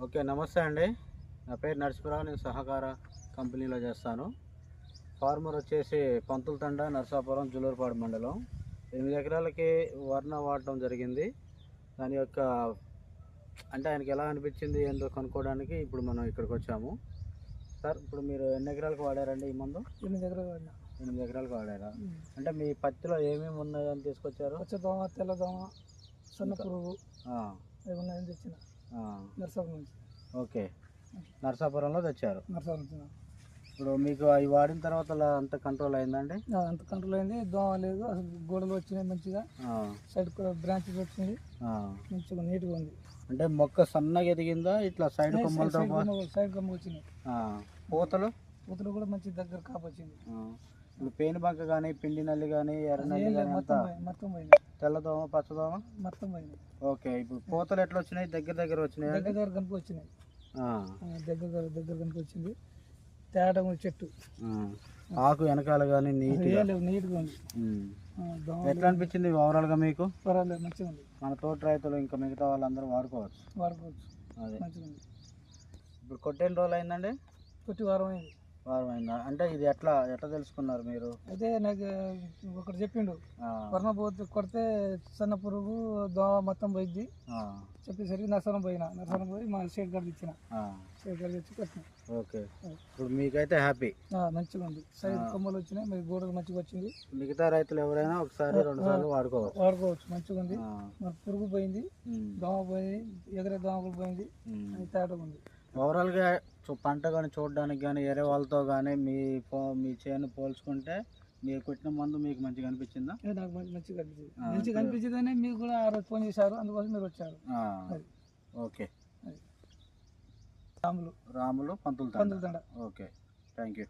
Okay, నమస్తే అండి. నా పేరు నరసింహరావు. నేను సహకార కంపెనీలో చేస్తాను. ఫార్మర్ వచ్చేసి పంతులతండ, నరసాపురం, జులూరుపాడు మండలం. 8 ఎకరాలకి వర్ణ వాడటం జరిగింది. దాని యొక్క అంటే ఆయనకి ఎలా అనిపించింది ఏందో కనుక్కోవడానికి ఇప్పుడు మనం ఇక్కడికి వచ్చాము. సార్, ఇప్పుడు మీరు ఎన్ని ఎకరాలకు వాడారండి ఈ మందు? 8 ఎకరాలు వాడినా. 8 ఎకరాలకు వాడారా? అంటే మీ పత్తిలో ఏమేమి ఉన్నాయని తీసుకొచ్చారు? పచ్చదోమ, తెల్లదోమ, సన్న పురుగు అవి ఉన్నాయని తెచ్చిన నర్సాపురం నుంచి. ఓకే, నరసాపురంలో తెచ్చారు. నర్సాపురం నుంచి ఇప్పుడు మీకు అవి వాడిన తర్వాత అంత కంట్రోల్ అయిందండి? అంత కంట్రోల్ అయింది. దోమ లేదు, అసలు గోడలు వచ్చినాయి మంచిగా, సైడ్ బ్రాంచెస్ వచ్చింది, మంచిగా నీట్గా ఉంది. అంటే మొక్క సన్నగా ఎదిగిందా ఇట్లా సైడ్ కొమ్మలతో? సైడ్ కొమ్మ వచ్చినాయి. పూతలు పూతలు కూడా మంచి దగ్గర కాపు వచ్చింది. ఇప్పుడు పేను బంక కానీ, పిండి నల్లి కానీ, ఎర్ర నల్లి కానీ మొత్తం పోయింది. తెల్లదోమ, పచ్చదోమ మొత్తం పోయింది. ఓకే, ఇప్పుడు పూతలు ఎట్లా వచ్చినాయి? దగ్గర వచ్చినాయి? దగ్గర కనుక వచ్చినాయి. దగ్గర కనుక వచ్చింది. తేడా చెట్టు ఆకు వెనకాల కానీ నీట్గా ఉంది. ఎట్లా అనిపించింది ఓవరాల్గా మీకు? పర్వాలేదు, మంచిగా ఉంది. మన తోటి రైతులు ఇంకా మిగతా వాళ్ళందరూ వాడుకోవచ్చు. అదే మంచిగా ఉంది. ఇప్పుడు కొట్టేన్ని రోజులు అయిందండి? కొట్టి వారం అయింది. వారం అయిందా? అంటే ఇది ఎట్లా తెలుసుకున్నారు మీరు? అయితే నాకు ఒకటి చెప్పిండు, వర్ణ కొడితే సన్న పురుగు దోమ మొత్తం పోయింది చెప్పేసరికి నర్సరం పోయి మా షేడ్ కార్డు ఇచ్చిన. షేడ్ కార్డు ఇచ్చి కొట్టిన. ఓకే, ఇప్పుడు మీకైతే హ్యాపీ? మంచిగా ఉంది. సైడ్ కొమ్మలు వచ్చినాయి, మరి గోడలు మంచిగా వచ్చింది. మిగతా రైతులు ఎవరైనా ఒకసారి 2 సార్లు వాడుకోవచ్చు. మంచిగా ఉంది. మరి పురుగు పోయింది, దోమ పోయింది, ఎదురే దోమ కూడా పోయింది. అది తేడా ఉంది. ఓవరాల్గా పంట కానీ చూడడానికి కానీ వేరే వాళ్ళతో కానీ మీ చేను పోల్చుకుంటే మీరు కొట్టిన మందు మీకు మంచిగా అనిపించిందా? నాకు మంచిగా అనిపించిందని మీకు కూడా ఆ రోజు ఫోన్ చేశారు, అందుకోసం మీరు వచ్చారు. Okay, Ramulu Pantulathanda. Okay, thank you.